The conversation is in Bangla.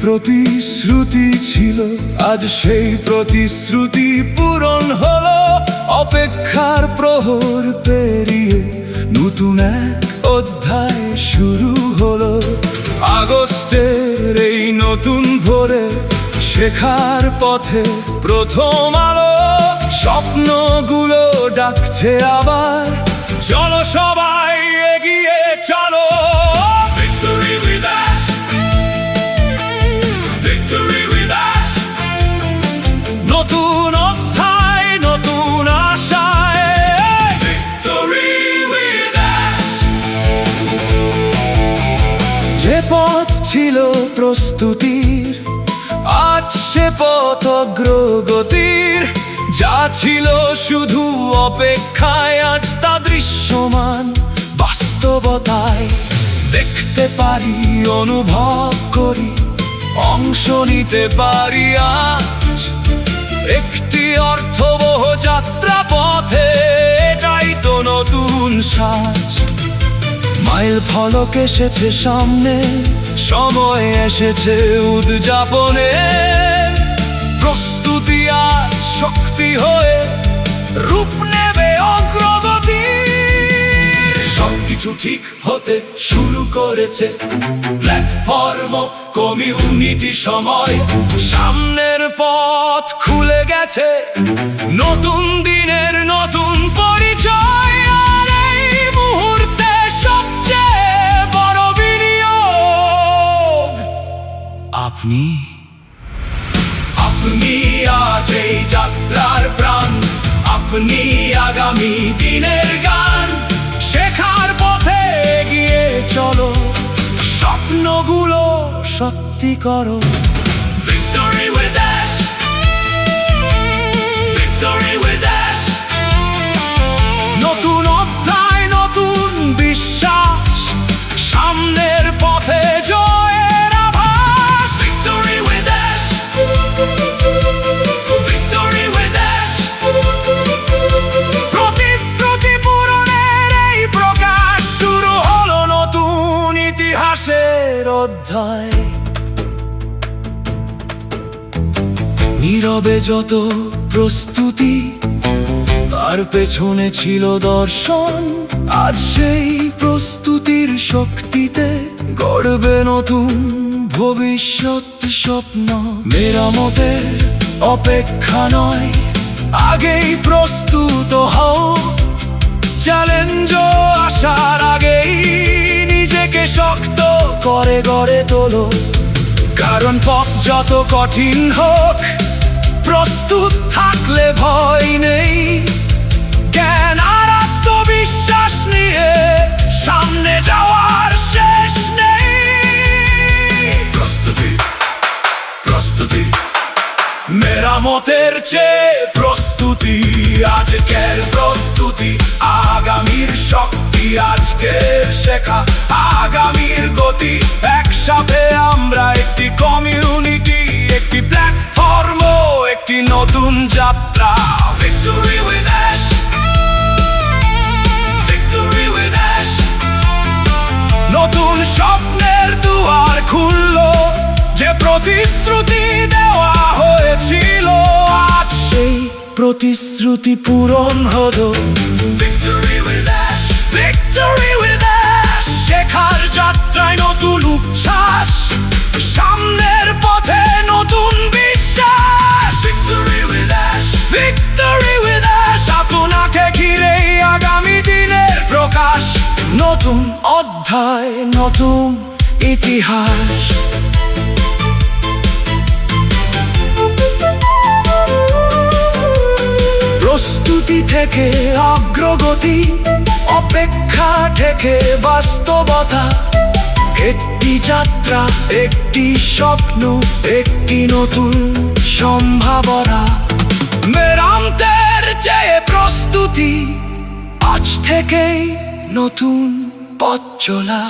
প্রতিশ্রুতি ছিল, আজ সেই প্রতিশ্রুতি পূরণ হলো। অপেক্ষার প্রহর পেরিয়ে নতুন এক অধ্যায় শুরু হলো। আগস্টের এই নতুন ভোরে শেখার পথে প্রথম আলো। স্বপ্নগুলো ডাকছে আবার, চলো সবাই এগিয়ে চলো। Victory with us, victory with us। নতুন অধ্যায়, নতুন আশায়। Victory with us। যে পথ ছিল প্রস্তুতির, আজ সে পথ অগ্রগতির। যা ছিল শুধু অপেক্ষায়, আজ তা দৃশ্যমান বাস্তবতায়। দেখতে পারি, অনুভব করি, অংশ নিতে পারি আজ একটি অর্থবহ যাত্রা পথে। এটাই তো নতুন সাজ। মাইল ফলক এসেছে সামনে, সময় এসেছে উদযাপনে। প্রস্তুতি আজ শক্তি হয়ে রূপ নেবে অগ্রগতি। সবকিছু ঠিক হতে শুরু করেছে, প্ল্যাটফর্ম কমিউনিটি সময়। সামনের পথ খুলে গেছে, নতুন দিনের নতুন পরিচয়। আর এই মুহূর্তে সবচেয়ে বড় বিনিয়োগ আপনি। আপনি আজ এই যাত্রার প্রাণ, আপনি আগামী দিনের গান। শেখার পথে এগিয়ে চলো, স্বপ্নগুলো সত্যি করো। Victory with us, victory with us। নতুন অধ্যায়, নতুন বিশ্বাস, সামনের পথে জয়ের আভাস। Victory with us, victory with us। প্রতিশ্রুতি পূরণের এই প্রকাশ, শুরু হলো নতুন ইতিহাসের অধ্যায়। নীরবে যত প্রস্তুতি, তার পেছনে ছিল দর্শন। আজ সেই প্রস্তুতির শক্তিতে গড়বে নতুন ভবিষ্যৎ স্বপ্ন। মেরামতের অপেক্ষা নয়, আগেই প্রস্তুত হও। চ্যালেঞ্জ আসার আগেই নিজেকে শক্ত করে গড়ে তোলো। কারণ পথ যত কঠিন হোক, প্রস্তুত থাকলে ভয় নেই। জ্ঞান আর আত্মবিশ্বাস নিয়ে সামনে যাওয়ার শেষ নেই। প্রস্তুতি, প্রস্তুতি, মেরামতের চেয়ে প্রস্তুতি। আজকের প্রস্তুতি, আগামীর শক্তি। আজকের শেখা, আগামীর গতি। একসাথে আমরা একটি কমিউনিটি, একটি প্ল্যাটফর্ম, একটি নতুন যাত্রা। Victory with us, victory with us। নতুন স্বপ্নের দুয়ার খুললো, যে প্রতিশ্রুতি দেওয়া হয়েছিল, আজ সেই প্রতিশ্রুতি পূরণ হলো। Victory with us, victory with us। শেখার যাত্রায় নতুন উচ্ছ্বাস, সামনের পথে নতুন বিশ্বাস। Victory with us, victory with us। আপনাকে ঘিরেই আগামী দিনের প্রকাশ। নতুন অধ্যায়, নতুন ইতিহাস। প্রস্তুতি থেকে অগ্রগতি, অপেক্ষা থেকে বাস্তবতা। একটি যাত্রা, একটি স্বপ্ন, একটি নতুন সম্ভাবনা। মেরামতের চেয়ে প্রস্তুতি, আজ থেকেই নতুন পথ চলা।